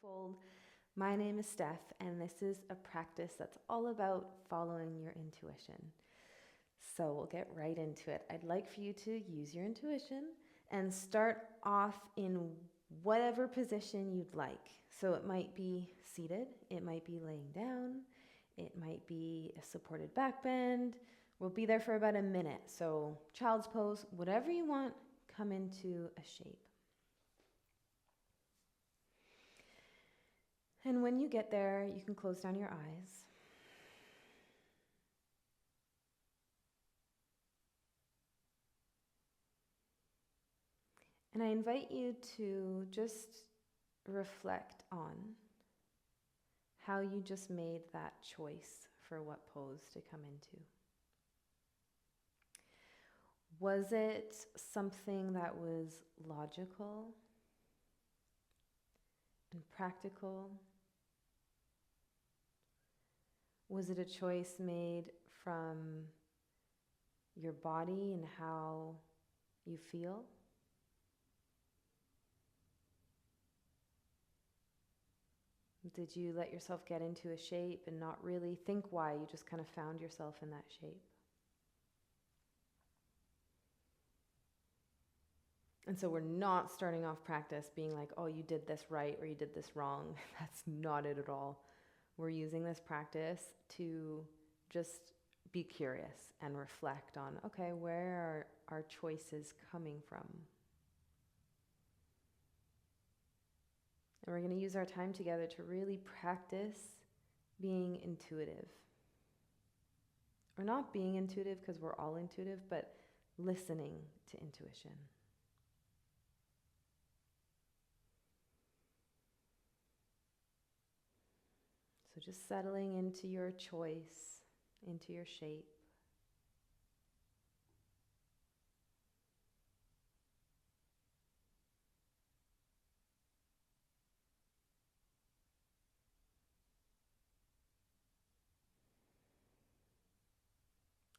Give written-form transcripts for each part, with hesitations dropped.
Fold. My name is Steph, and this is a practice that's all about following your intuition. So we'll get right into it. I'd like for you to use your intuition and start off in whatever position you'd like. So it might be seated, it might be laying down, it might be a supported back bend. We'll be there for about a minute. So child's pose, whatever you want, come into a shape. And when you get there, you can close down your eyes. And I invite you to just reflect on how you just made that choice for what pose to come into. Was it something that was logical and practical? Was it a choice made from your body and how you feel? Did you let yourself get into a shape and not really think why? You just kind of found yourself in that shape. And so we're not starting off practice being like, oh, you did this right or you did this wrong. That's not it at all. We're using this practice to just be curious and reflect on, okay, where are our choices coming from? And we're going to use our time together to really practice being intuitive. Or not being intuitive because we're all intuitive, but listening to intuition. So just settling into your choice, into your shape.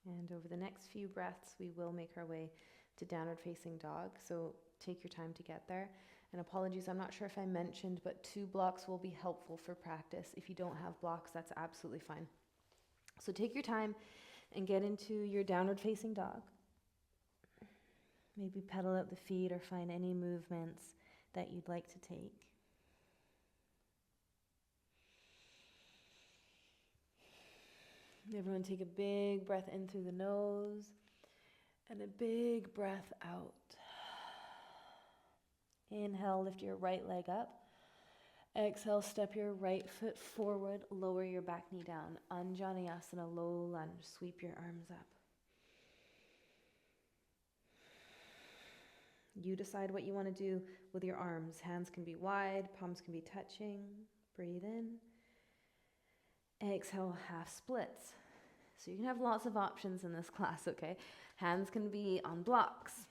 And over the next few breaths, we will make our way to downward facing dog. So take your time to get there. And apologies, I'm not sure if I mentioned, but 2 blocks will be helpful for practice. If you don't have blocks, that's absolutely fine. So take your time and get into your downward facing dog. Maybe pedal out the feet or find any movements that you'd like to take. Everyone take a big breath in through the nose and a big breath out. Inhale, lift your right leg up. Exhale, step your right foot forward, lower your back knee down. Anjaneyasana, low lunge, sweep your arms up. You decide what you want to do with your arms. Hands can be wide, palms can be touching. Breathe in. Exhale, half splits. So you can have lots of options in this class, okay? Hands can be on blocks.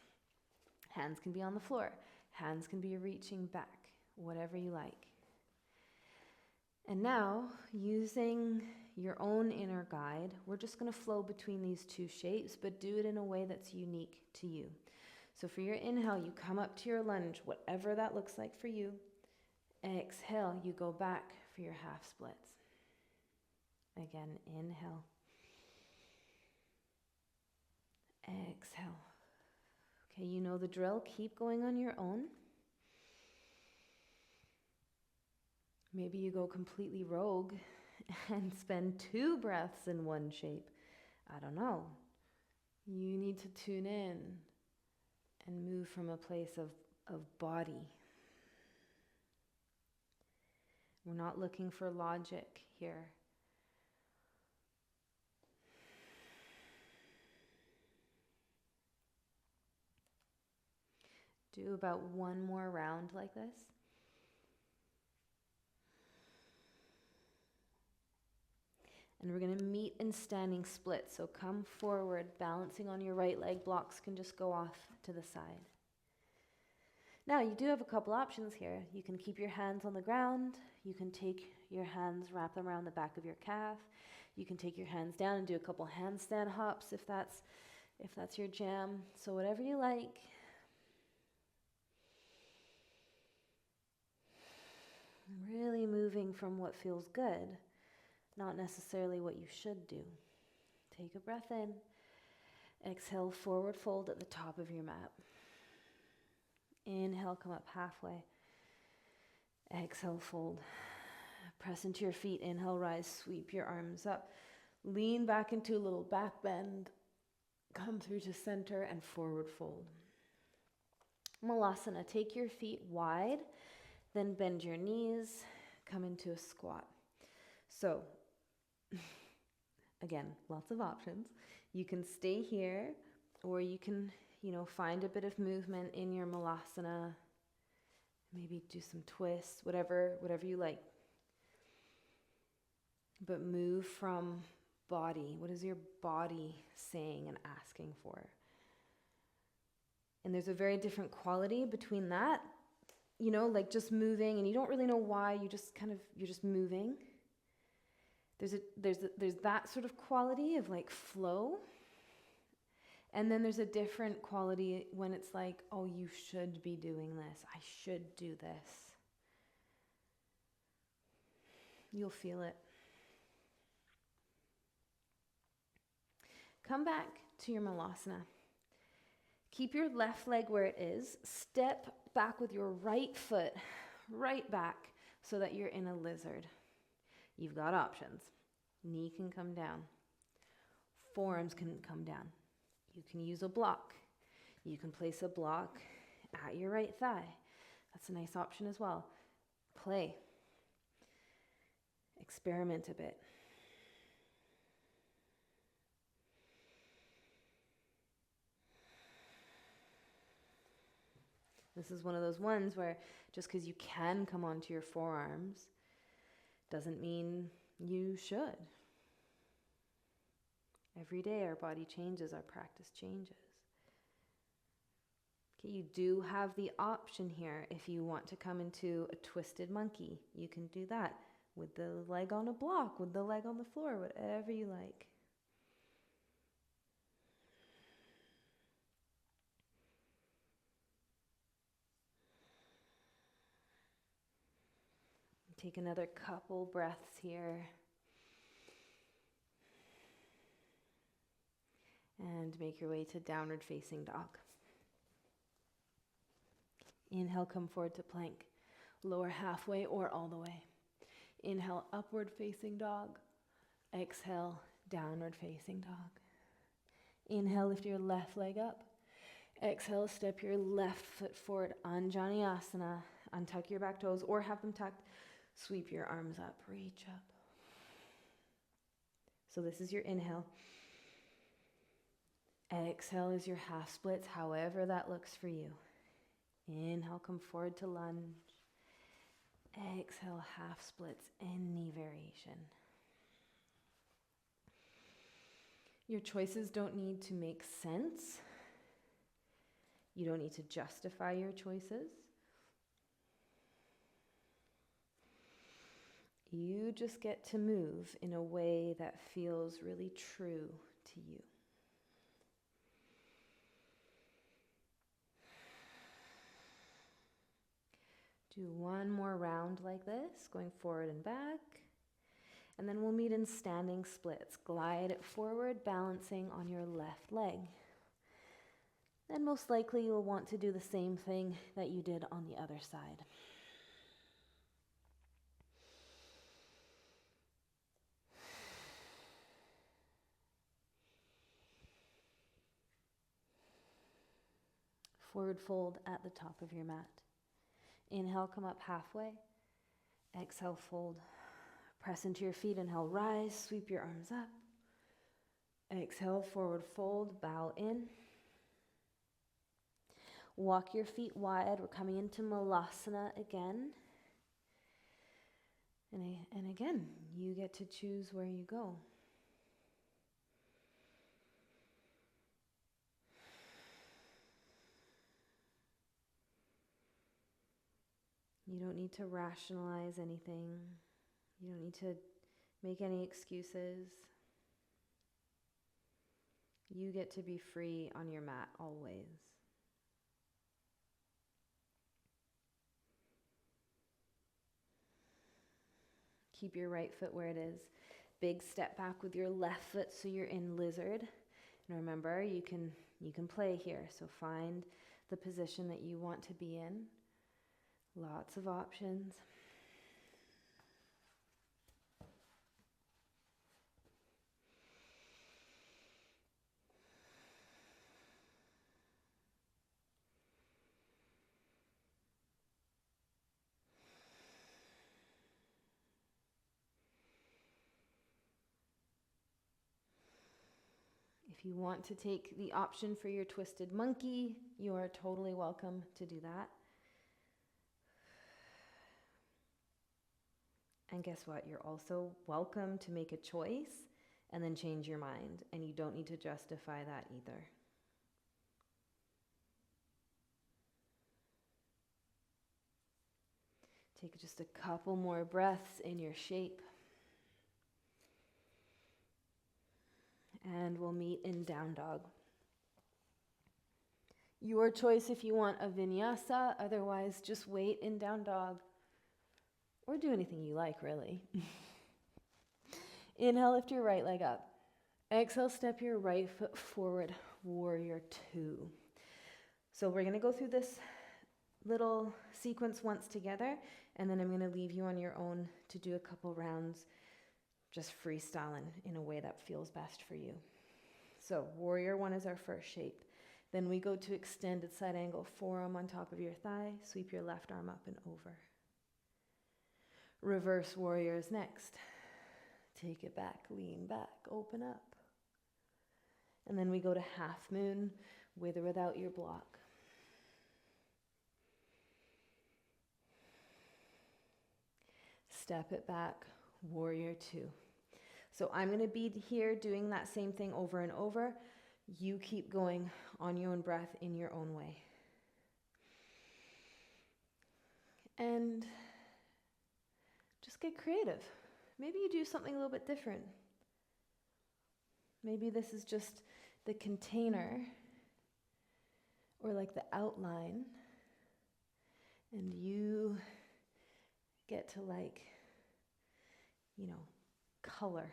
Hands can be on the floor. Hands can be reaching back, whatever you like. And now, using your own inner guide, we're just going to flow between these 2 shapes, but do it in a way that's unique to you. So for your inhale, you come up to your lunge, whatever that looks like for you. Exhale, you go back for your half splits. Again, inhale. Exhale. Okay, you know the drill. Keep going on your own. Maybe you go completely rogue and spend 2 breaths in one shape. I don't know. You need to tune in and move from a place of body. We're not looking for logic here. Do about 1 more round like this. And we're going to meet in standing split. So come forward, balancing on your right leg. Blocks can just go off to the side. Now, you do have a couple options here. You can keep your hands on the ground. You can take your hands, wrap them around the back of your calf. You can take your hands down and do a couple handstand hops if that's your jam. So whatever you like. Really moving from what feels good, not necessarily what you should do. Take a breath in. Exhale, forward fold at the top of your mat. Inhale, come up halfway. Exhale, fold. Press into your feet. Inhale, rise, sweep your arms up. Lean back into a little back bend. Come through to center and forward fold. Malasana, take your feet wide, then bend your knees, come into a squat. So, again, lots of options. You can stay here, or you can, find a bit of movement in your Malasana. Maybe do some twists, whatever you like. But move from body. What is your body saying and asking for? And there's a very different quality between that, like just moving, and you don't really know why, you're just moving. There's that sort of quality of like flow. And then there's a different quality when it's like, oh, you should be doing this. I should do this. You'll feel it. Come back to your Malasana. Keep your left leg where it is. Step back with your right foot right back so that you're in a lizard. You've got options. Knee can come down. Forearms can come down. You can use a block. You can place a block at your right thigh. That's a nice option as well. Play. Experiment a bit. This is one of those ones where just because you can come onto your forearms doesn't mean you should. Every day our body changes, our practice changes. Okay, you do have the option here. If you want to come into a twisted monkey, you can do that with the leg on a block, with the leg on the floor, whatever you like. Take another couple breaths here. And make your way to downward facing dog. Inhale, come forward to plank. Lower halfway or all the way. Inhale, upward facing dog. Exhale, downward facing dog. Inhale, lift your left leg up. Exhale, step your left foot forward, Anjaneyasana. Untuck your back toes or have them tucked. Sweep your arms up, reach up. So this is your inhale. Exhale is your half splits, however that looks for you. Inhale, come forward to lunge. Exhale, half splits, any variation. Your choices don't need to make sense. You don't need to justify your choices. You just get to move in a way that feels really true to you. Do one more round like this, going forward and back. And then we'll meet in standing splits. Glide forward, balancing on your left leg. And most likely you'll want to do the same thing that you did on the other side. Forward fold at the top of your mat. Inhale, come up halfway. Exhale, fold. Press into your feet. Inhale, rise. Sweep your arms up. Exhale, forward fold. Bow in. Walk your feet wide. We're coming into Malasana again. And again, you get to choose where you go. You don't need to rationalize anything. You don't need to make any excuses. You get to be free on your mat always. Keep your right foot where it is. Big step back with your left foot so you're in lizard. And remember, you can play here. So find the position that you want to be in. Lots of options. If you want to take the option for your twisted monkey, you are totally welcome to do that. And guess what? You're also welcome to make a choice and then change your mind. And you don't need to justify that either. Take just a couple more breaths in your shape. And we'll meet in down dog. Your choice if you want a vinyasa, otherwise just wait in down dog. Or do anything you like, really. Inhale, lift your right leg up. Exhale, step your right foot forward, warrior two. So we're gonna go through this little sequence once together, and then I'm gonna leave you on your own to do a couple rounds, just freestyling in a way that feels best for you. So warrior one is our first shape. Then we go to extended side angle, forearm on top of your thigh, sweep your left arm up and over. Reverse warrior is next. Take it back, lean back, open up. And then we go to half moon, with or without your block. Step it back, warrior two. So I'm going to be here doing that same thing over and over. You keep going on your own breath in your own way. And just get creative. Maybe you do something a little bit different. Maybe this is just the container or like the outline, and you get to color,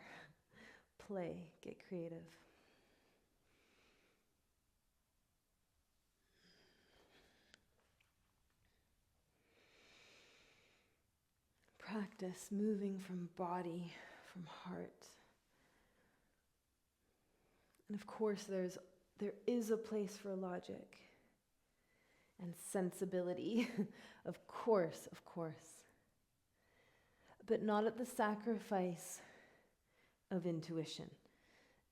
play, get creative. Practice moving from body, from heart. And of course, there is a place for logic and sensibility. Of course. But not at the sacrifice of intuition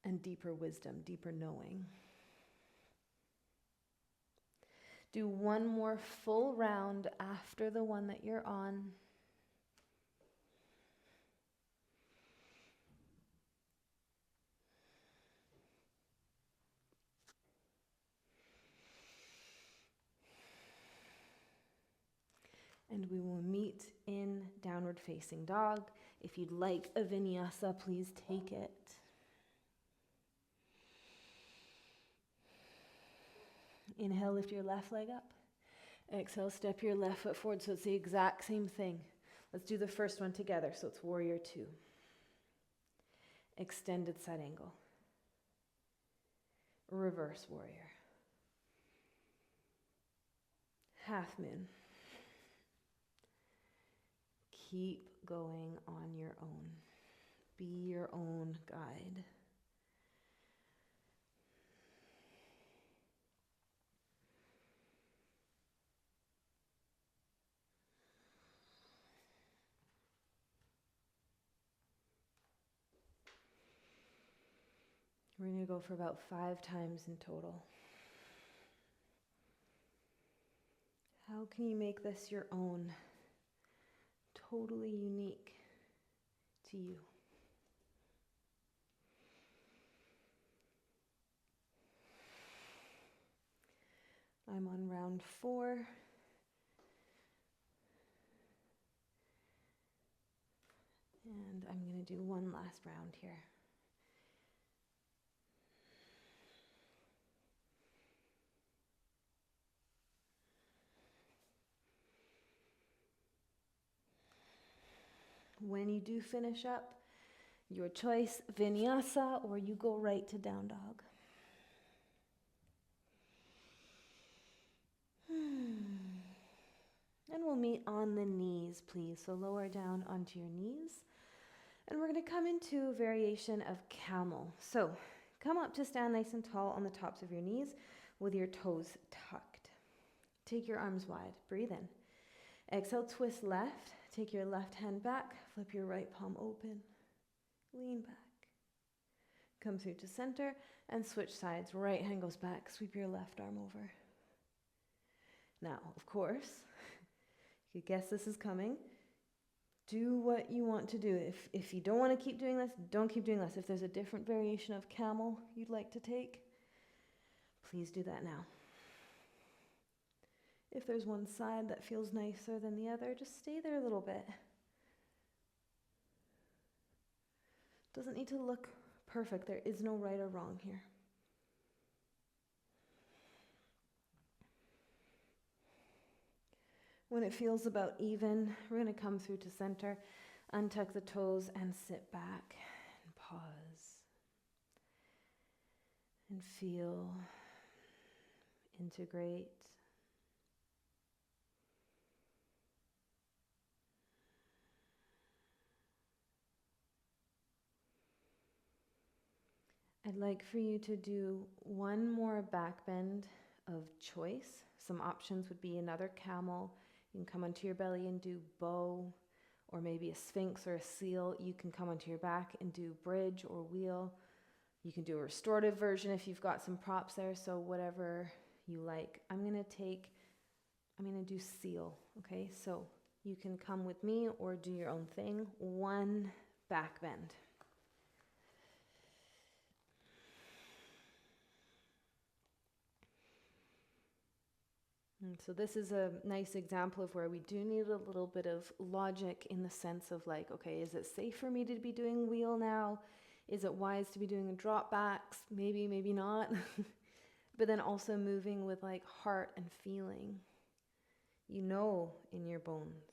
and deeper wisdom, deeper knowing. Do one more full round after the one that you're on. And we will meet in downward facing dog. If you'd like a vinyasa, please take it. Inhale, lift your left leg up. Exhale, step your left foot forward. So it's the exact same thing. Let's do the first one together. So it's warrior two. Extended side angle. Reverse warrior. Half moon. Keep going on your own. Be your own guide. We're going to go for about 5 times in total. How can you make this your own? Totally unique to you. I'm on round 4. And I'm going to do one last round here. When you do finish up, your choice, vinyasa, or you go right to down dog. And we'll meet on the knees, please. So lower down onto your knees. And we're going to come into a variation of camel. So come up to stand nice and tall on the tops of your knees with your toes tucked. Take your arms wide. Breathe in. Exhale, twist left. Take your left hand back. Flip your right palm open. Lean back. Come through to center and switch sides. Right hand goes back. Sweep your left arm over. Now, of course, you could guess this is coming. Do what you want to do. If you don't want to keep doing this, don't keep doing this. If there's a different variation of camel you'd like to take, please do that now. If there's one side that feels nicer than the other, just stay there a little bit. Doesn't need to look perfect. There is no right or wrong here. When it feels about even, we're going to come through to center, untuck the toes, and sit back and pause. And feel, integrate. I'd like for you to do one more back bend of choice. Some options would be another camel. You can come onto your belly and do bow, or maybe a sphinx or a seal. You can come onto your back and do bridge or wheel. You can do a restorative version if you've got some props there, so whatever you like. I'm going to do seal, okay? So you can come with me or do your own thing. One back bend. And so this is a nice example of where we do need a little bit of logic in the sense of like, okay, is it safe for me to be doing wheel now? Is it wise to be doing drop backs? Maybe, maybe not. But then also moving with like heart and feeling, you know, in your bones.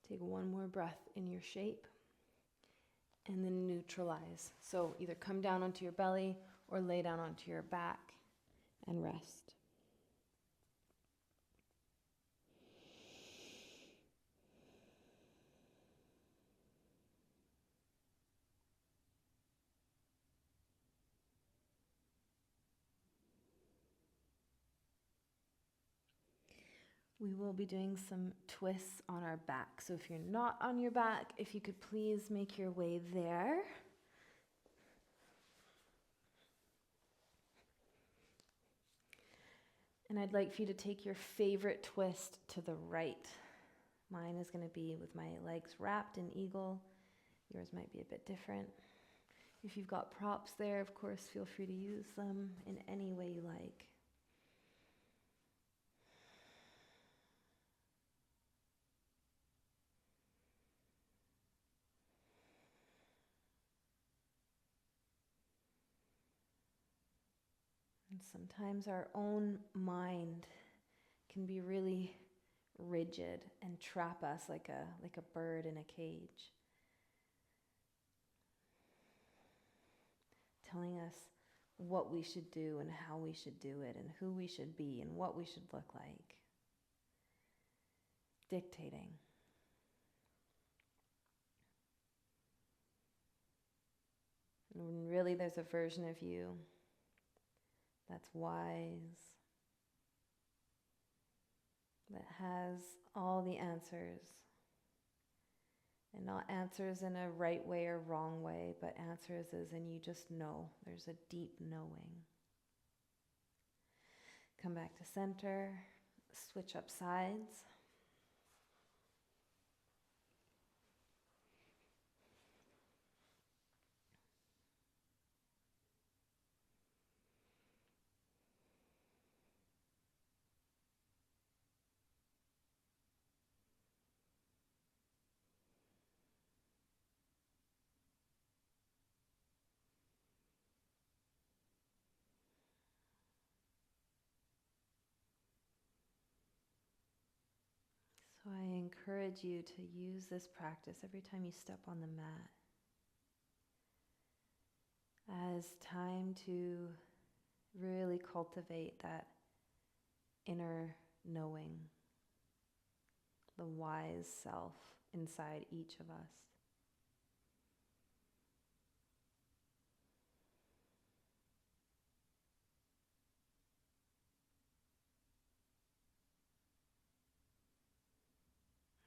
Take one more breath in your shape and then neutralize. So either come down onto your belly or lay down onto your back and rest. We will be doing some twists on our back. So if you're not on your back, if you could please make your way there. And I'd like for you to take your favorite twist to the right. Mine is going to be with my legs wrapped in eagle. Yours might be a bit different. If you've got props there, of course, feel free to use them in any way you like. And sometimes our own mind can be really rigid and trap us like a bird in a cage, telling us what we should do and how we should do it and who we should be and what we should look like. Dictating. And when really there's a version of you that's wise, that has all the answers. And not answers in a right way or wrong way, but answers as in you just know. There's a deep knowing. Come back to center, switch up sides. So I encourage you to use this practice every time you step on the mat as time to really cultivate that inner knowing, the wise self inside each of us.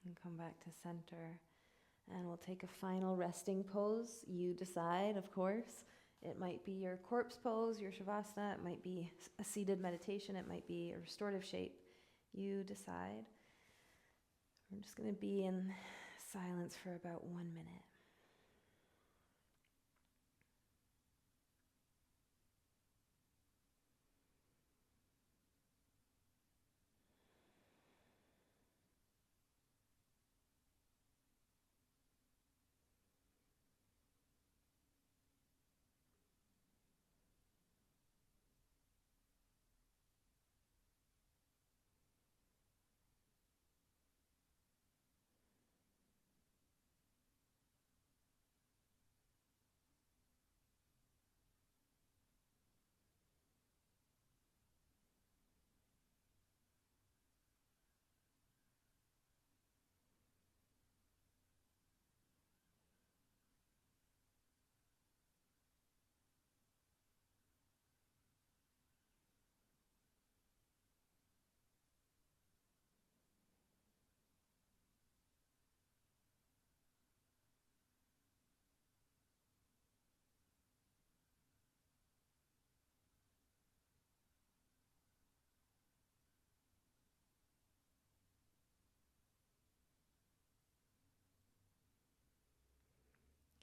And come back to center. And we'll take a final resting pose. You decide, of course. It might be your corpse pose, your shavasana. It might be a seated meditation. It might be a restorative shape. You decide. We're just going to be in silence for about 1 minute.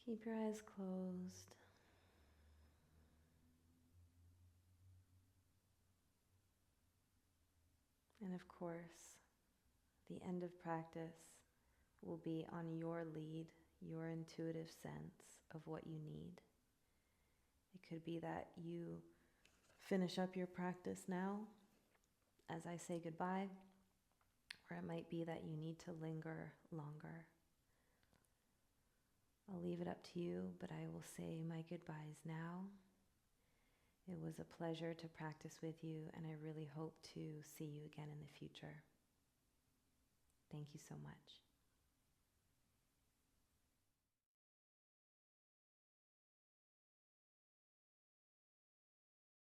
Keep your eyes closed. And of course, the end of practice will be on your lead, your intuitive sense of what you need. It could be that you finish up your practice now as I say goodbye, or it might be that you need to linger longer. I'll leave it up to you, but I will say my goodbyes now. It was a pleasure to practice with you, and I really hope to see you again in the future. Thank you so much.